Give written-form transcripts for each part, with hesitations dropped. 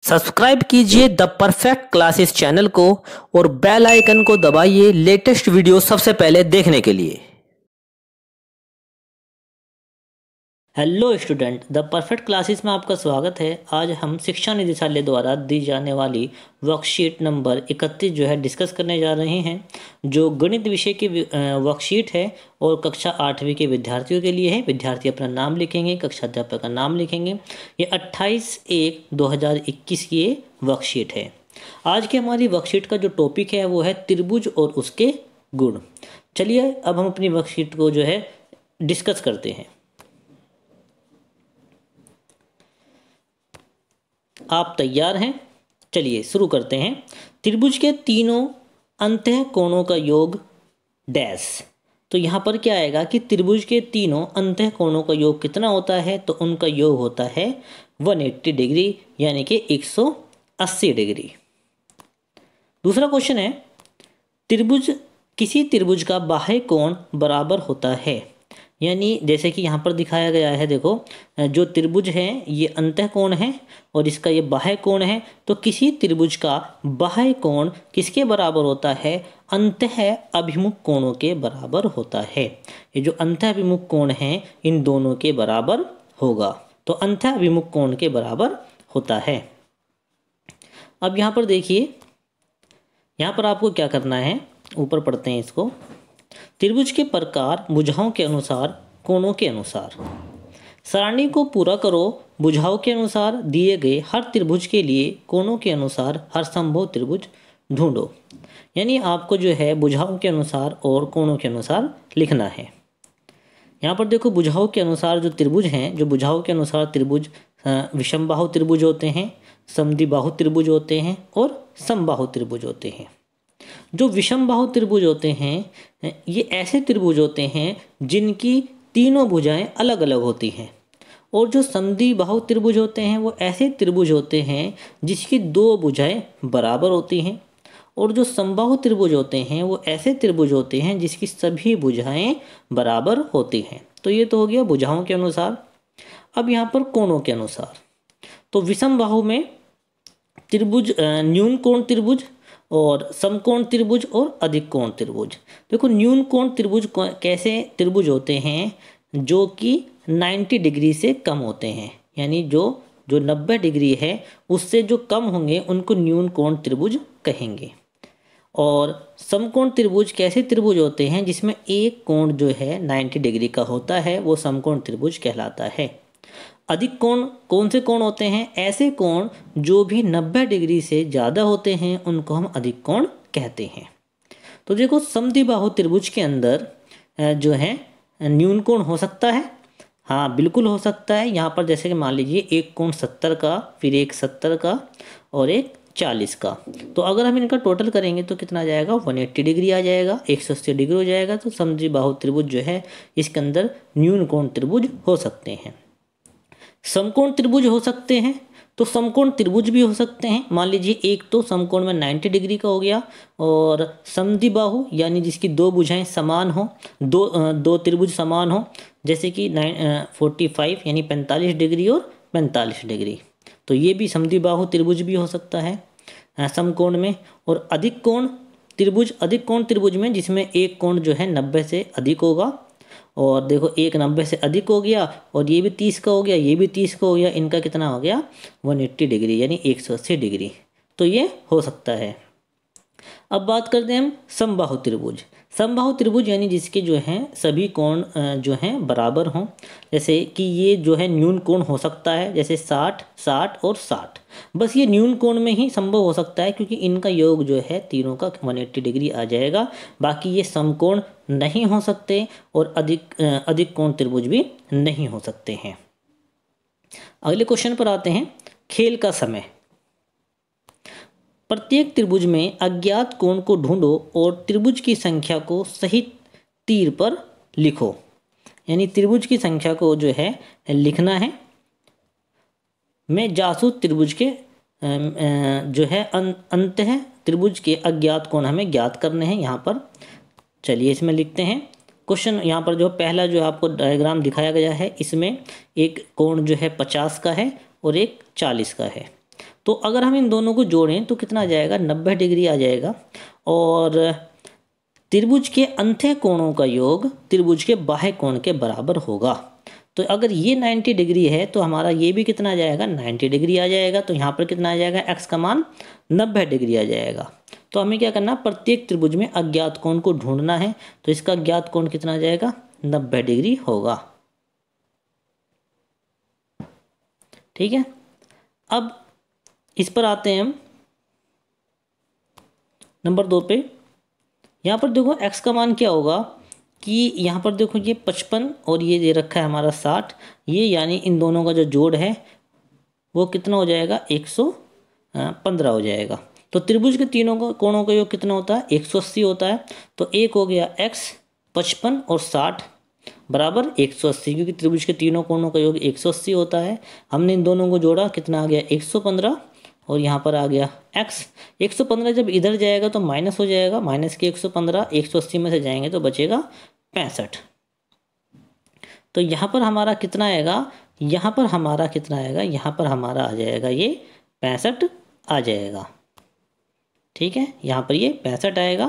Subscribe कीजिए the perfect classes channel को और बेल आइकन को दबाइए लेटेस्ट वीडियो सबसे पहले देखने के लिए। Hello student, the perfect classes में आपका स्वागत है। आज हम शिक्षा निदेशालय द्वारा दी जाने वाली वर्कशीट नंबर 31 जो है डिस्कस करने जा रहे हैं, जो गणित विषय की वर्कशीट है और कक्षा 8वीं के विद्यार्थियों के लिए है। विद्यार्थी अपना नाम लिखेंगे, कक्षा अध्यापक का नाम लिखेंगे। ये 28/1/2021 की ये वर्कशीट है। आज की हमारी वर्कशीट का जो टॉपिक है वो है त्रिभुज और उसके गुण। चलिए अब हम अपनी वर्कशीट को जो है डिस्कस करते हैं। आप तैयार हैं? चलिए शुरू करते हैं। त्रिभुज के तीनों अंतः कोणों का योग डैश। तो यहाँ पर क्या आएगा कि त्रिभुज के तीनों अंतः कोणों का योग कितना होता है? तो उनका योग होता है 180 डिग्री, यानी कि 180 डिग्री। दूसरा क्वेश्चन है, किसी त्रिभुज का बाह्य कोण बराबर होता है। यानी जैसे कि यहाँ पर दिखाया गया है, देखो जो त्रिभुज है ये अंतः कोण है और इसका ये बाह्य कोण है। तो किसी त्रिभुज का बाह्य कोण किसके बराबर होता है? अंतः अभिमुख कोणों के बराबर होता है। ये जो अंतः अभिमुख कोण है इन दोनों के बराबर होगा, तो अंतः अभिमुख कोण के बराबर होता है। अब यहाँ पर देखिए, यहाँ पर आपको क्या करना है, ऊपर पढ़ते हैं इसको। त्रिभुज के प्रकार भुजाओं के अनुसार कोणों के अनुसार। सारणी को पूरा करो। भुजाओं के अनुसार दिए गए हर त्रिभुज के लिए कोणों के अनुसार हर संभव त्रिभुज ढूंढो। यानी आपको जो है भुजाओं के अनुसार और कोणों के अनुसार लिखना है। यहाँ पर देखो भुजाओं के अनुसार जो त्रिभुज हैं, जो भुजाओं के अनुसार त्रिभुज विषमबाहु त्रिभुज होते हैं, समद्विबाहु त्रिभुज होते हैं और समबाहु त्रिभुज होते हैं। जो विषमबाहु त्रिभुज होते हैं ये ऐसे त्रिभुज होते हैं जिनकी तीनों भुजाएं अलग अलग होती हैं। और जो समद्विबाहु त्रिभुज होते हैं वो ऐसे त्रिभुज होते हैं जिसकी दो भुजाएं बराबर होती हैं। और जो समबाहु त्रिभुज होते हैं वो ऐसे त्रिभुज होते हैं जिसकी सभी भुजाएं बराबर होती हैं। तो ये तो हो गया भुजाओं के अनुसार। अब यहाँ पर कोणों के अनुसार, तो विषमबाहु में त्रिभुज न्यून कोण त्रिभुज और समकोण त्रिभुज और अधिक कोण त्रिभुज। देखो न्यून कोण त्रिभुज कैसे त्रिभुज होते हैं? जो कि 90 डिग्री से कम होते हैं। यानी जो 90 डिग्री है उससे जो कम होंगे उनको न्यून कोण त्रिभुज कहेंगे। और समकोण त्रिभुज कैसे त्रिभुज होते हैं? जिसमें एक कोण जो है 90 डिग्री का होता है, वो समकोण त्रिभुज कहलाता है। अधिक कोण कौन से कोण होते हैं? ऐसे कोण जो भी 90 डिग्री से ज़्यादा होते हैं उनको हम अधिक कोण कहते हैं। तो देखो समद्विबाहु त्रिभुज के अंदर जो है न्यून कोण हो सकता है। हाँ बिल्कुल हो सकता है। यहाँ पर जैसे कि मान लीजिए एक कोण 70 का, फिर एक 70 का और एक 40 का। तो अगर हम इनका टोटल करेंगे तो कितना आ जाएगा? 180 डिग्री आ जाएगा, 180 डिग्री हो जाएगा। तो समद्विबाहु त्रिभुज जो है इसके अंदर न्यून कोण त्रिभुज हो सकते हैं। समकोण त्रिभुज हो सकते हैं, तो समकोण त्रिभुज भी हो सकते हैं। मान लीजिए एक तो समकोण में 90 डिग्री का हो गया और समद्विबाहु यानी जिसकी दो भुजाएं समान हो, दो त्रिभुज समान हो, जैसे कि 45 यानी 45 डिग्री और 45 डिग्री। तो ये भी समद्विबाहु त्रिभुज भी हो सकता है समकोण में। और अधिक कोण त्रिभुज में जिसमें एक कोण जो है 90 से अधिक होगा। और देखो एक 90 से अधिक हो गया और ये भी 30 का हो गया, ये भी 30 का हो गया, इनका कितना हो गया? 180 डिग्री यानी 180 डिग्री। तो ये हो सकता है। अब बात करते हैं हम समबाहु त्रिभुज। समबाहु त्रिभुज यानी जिसके जो हैं सभी कोण जो हैं बराबर हों। जैसे कि ये जो है न्यून कोण हो सकता है, जैसे 60, 60 और 60। बस ये न्यून कोण में ही संभव हो सकता है क्योंकि इनका योग जो है तीनों का 180 डिग्री आ जाएगा। बाकी ये समकोण नहीं हो सकते और अधिक कोण त्रिभुज भी नहीं हो सकते हैं। अगले क्वेश्चन पर आते हैं। खेल का समय। प्रत्येक त्रिभुज में अज्ञात कोण को ढूंढो और त्रिभुज की संख्या को सही तीर पर लिखो। यानी त्रिभुज की संख्या को जो है लिखना है। मैं जासूस त्रिभुज के जो है अंतः त्रिभुज के अज्ञात कोण हमें ज्ञात करने हैं यहाँ पर। चलिए इसमें लिखते हैं। क्वेश्चन यहाँ पर जो पहला जो आपको डायग्राम दिखाया गया है इसमें एक कोण जो है 50 का है और एक 40 का है। तो अगर हम इन दोनों को जोड़ें तो कितना आ जाएगा, 90 डिग्री आ जाएगा। और त्रिभुज के अंत्य कोणों का योग त्रिभुज के बाह्य कोण के बराबर होगा। तो अगर ये 90 डिग्री है तो हमारा ये भी कितना आ जाएगा, 90 डिग्री आ जाएगा। तो यहाँ पर कितना आ जाएगा, x का मान 90 डिग्री आ जाएगा। तो हमें क्या करना, प्रत्येक त्रिभुज में अज्ञात कोण को ढूंढना है। तो इसका अज्ञात कोण कितना आ जाएगा, 90 डिग्री होगा। ठीक है, अब इस पर आते हैं हम नंबर 2 पे। यहाँ पर देखो x का मान क्या होगा कि यहाँ पर देखो ये 55 और ये दे रखा है हमारा 60, ये यानी इन दोनों का जो जोड़ है वो कितना हो जाएगा, 115 हो जाएगा। तो त्रिभुज के तीनों का कोणों का योग कितना होता है, 180 होता है। तो एक हो गया x 55 और 60 बराबर 180, क्योंकि त्रिभुज के तीनों कोणों का योग 180 होता है। हमने इन दोनों को जोड़ा, कितना आ गया, 115 और यहाँ पर आ गया x। 115 जब इधर जाएगा तो माइनस हो जाएगा, माइनस के 115 180 में से जाएंगे तो बचेगा 65। तो यहाँ पर हमारा कितना आएगा, यहाँ पर हमारा कितना आएगा, यहाँ पर हमारा आ जाएगा ये 65 आ जाएगा। ठीक है, यहाँ पर ये 65 आएगा,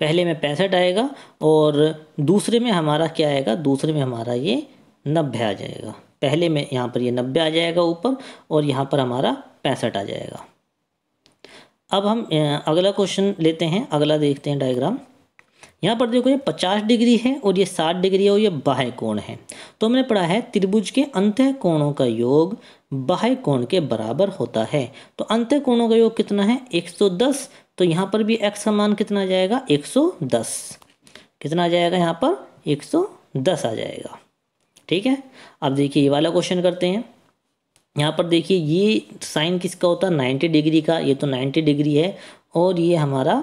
पहले में 65 आएगा और दूसरे में हमारा क्या आएगा, दूसरे में हमारा ये 90 आ जाएगा। पहले में यहाँ पर ये 90 आ जाएगा ऊपर और यहाँ पर हमारा 65 आ जाएगा। अब हम अगला क्वेश्चन लेते हैं, अगला देखते हैं डायग्राम। यहाँ पर देखो ये 50 डिग्री है और ये 60 डिग्री है और ये बाह्य कोण है। तो हमने पढ़ा है त्रिभुज के अंतः कोणों का योग बाह्य कोण के बराबर होता है। तो अंतः कोणों का योग कितना है, 110। तो यहाँ पर भी x का मान कितना आ जाएगा, 110। कितना आ जाएगा, यहाँ पर 110 आ जाएगा। ठीक है, अब देखिए ये वाला क्वेश्चन करते हैं। यहाँ पर देखिए ये साइन किसका होता है, 90 डिग्री का। ये तो 90 डिग्री है और ये हमारा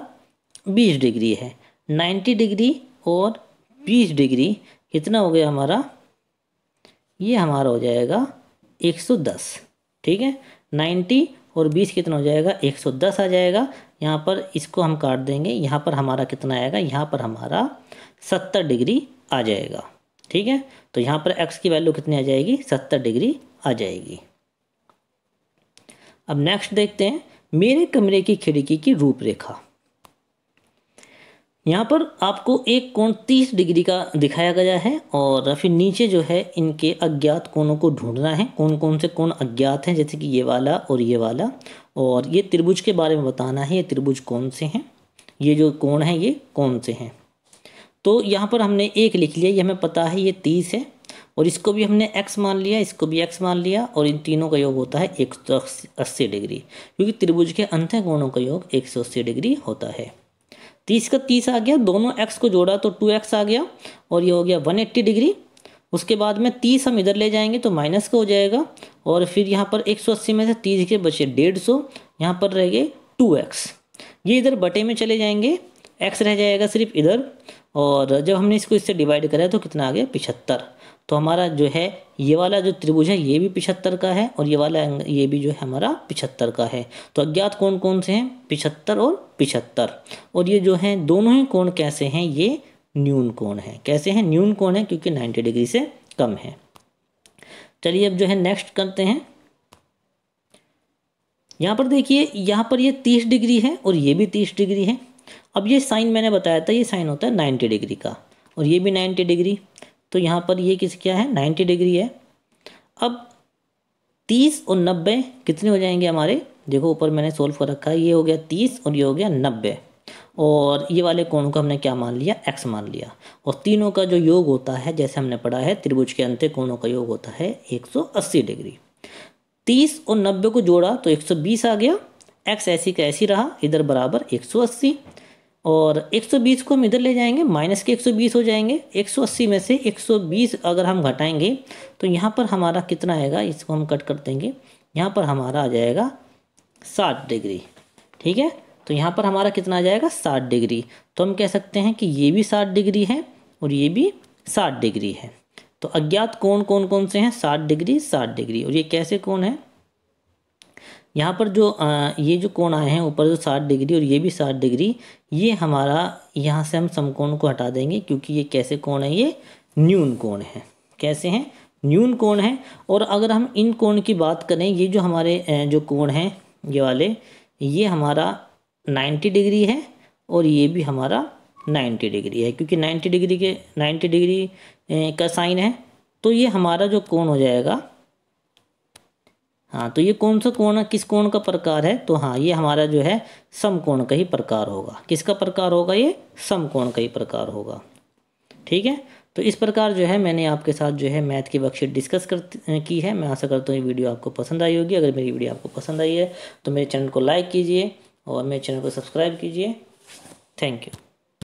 20 डिग्री है। 90 डिग्री और 20 डिग्री कितना हो गया हमारा, ये हमारा हो जाएगा 110। ठीक है, 90 और 20 कितना हो जाएगा, 110 आ जाएगा। यहाँ पर इसको हम काट देंगे, यहाँ पर हमारा कितना आएगा, यहाँ पर हमारा 70 डिग्री आ जाएगा। ठीक है, तो यहाँ पर x की वैल्यू कितनी आ जाएगी, 70 डिग्री आ जाएगी। अब नेक्स्ट देखते हैं, मेरे कमरे की खिड़की की रूपरेखा। यहाँ पर आपको एक कोण 30 डिग्री का दिखाया गया है और फिर नीचे जो है इनके अज्ञात कोणों को ढूंढना है। कौन कौन से कोण अज्ञात हैं, जैसे कि ये वाला और ये वाला, और ये त्रिभुज के बारे में बताना है, ये त्रिभुज कौन से हैं, ये जो कोण हैं ये कौन से हैं। तो यहाँ पर हमने एक लिख लिया, ये हमें पता है ये 30 है और इसको भी हमने x मान लिया, इसको भी x मान लिया और इन तीनों का योग होता है 180 डिग्री, क्योंकि त्रिभुज के अंतः कोणों का योग 180 डिग्री होता है। 30 का 30 आ गया, दोनों x को जोड़ा तो 2x आ गया और ये हो गया 180 डिग्री। उसके बाद में 30 हम इधर ले जाएंगे तो माइनस का हो जाएगा और फिर यहाँ पर 180 में से 30 के बचे 150, यहाँ पर रह गए 2x। ये इधर बटे में चले जाएंगे, x रह जाएगा सिर्फ इधर, और जब हमने इसको इससे डिवाइड करा तो कितना आ गया, 75। तो हमारा जो है ये वाला जो त्रिभुज है ये भी 75 का है और ये वाला ये भी जो है हमारा 75 का है। तो अज्ञात कोण कौन से हैं, 75 और 75। और ये जो हैं दोनों ही कोण कैसे हैं, ये न्यून कोण है। कैसे हैं, न्यून कोण है, क्योंकि 90 डिग्री से कम है। चलिए अब जो है नेक्स्ट करते हैं। यहाँ पर देखिए, यहाँ पर ये 30 डिग्री है और ये भी 30 डिग्री है। अब ये साइन मैंने बताया था, ये साइन होता है 90 डिग्री का और ये भी 90 डिग्री। तो यहाँ पर ये किस क्या है, 90 डिग्री है। अब 30 और 90 कितने हो जाएंगे हमारे, देखो ऊपर मैंने सोल्व कर रखा है, ये हो गया 30 और ये हो गया 90 और ये वाले कोणों को हमने क्या मान लिया, x मान लिया। और तीनों का जो योग होता है, जैसे हमने पढ़ा है त्रिभुज के अंत्य कोणों का योग होता है 180 डिग्री। 30 और 90 को जोड़ा तो 120 आ गया, x ऐसी का ऐसी रहा, इधर बराबर 180 और 120 को हम इधर ले जाएंगे, माइनस के 120 हो जाएंगे। 180 में से 120 अगर हम घटाएंगे तो यहाँ पर हमारा कितना आएगा, इसको हम कट कर देंगे, यहाँ पर हमारा आ जाएगा 60 डिग्री। ठीक है, तो यहाँ पर हमारा कितना आ जाएगा, 60 डिग्री। तो हम कह सकते हैं कि ये भी 60 डिग्री है और ये भी 60 डिग्री है। तो अज्ञात कोण कौन कौन से हैं, 60 डिग्री 60 डिग्री। और ये कैसे कोण है, यहाँ पर जो ये जो कोण आए हैं ऊपर जो 60 डिग्री और ये भी 60 डिग्री, ये हमारा यहाँ से हम समकोण को हटा देंगे, क्योंकि ये कैसे कोण है, ये न्यून कोण है। कैसे हैं, न्यून कोण है। और अगर हम इन कोण की बात करें, ये जो हमारे जो कोण हैं ये वाले, ये हमारा 90 डिग्री है और ये भी हमारा 90 डिग्री है, क्योंकि 90 डिग्री का साइन है। तो ये हमारा जो कोण हो जाएगा, हाँ, तो ये कौन सा कोण, किस कोण का प्रकार है, तो हाँ ये हमारा जो है समकोण का ही प्रकार होगा। किसका प्रकार होगा, ये समकोण का ही प्रकार होगा। ठीक है, तो इस प्रकार जो है मैंने आपके साथ जो है मैथ की वर्कशीट डिस्कस की है। मैं आशा करता हूँ ये वीडियो आपको पसंद आई होगी। अगर मेरी वीडियो आपको पसंद आई है तो मेरे चैनल को लाइक कीजिए और मेरे चैनल को सब्सक्राइब कीजिए। Thank you.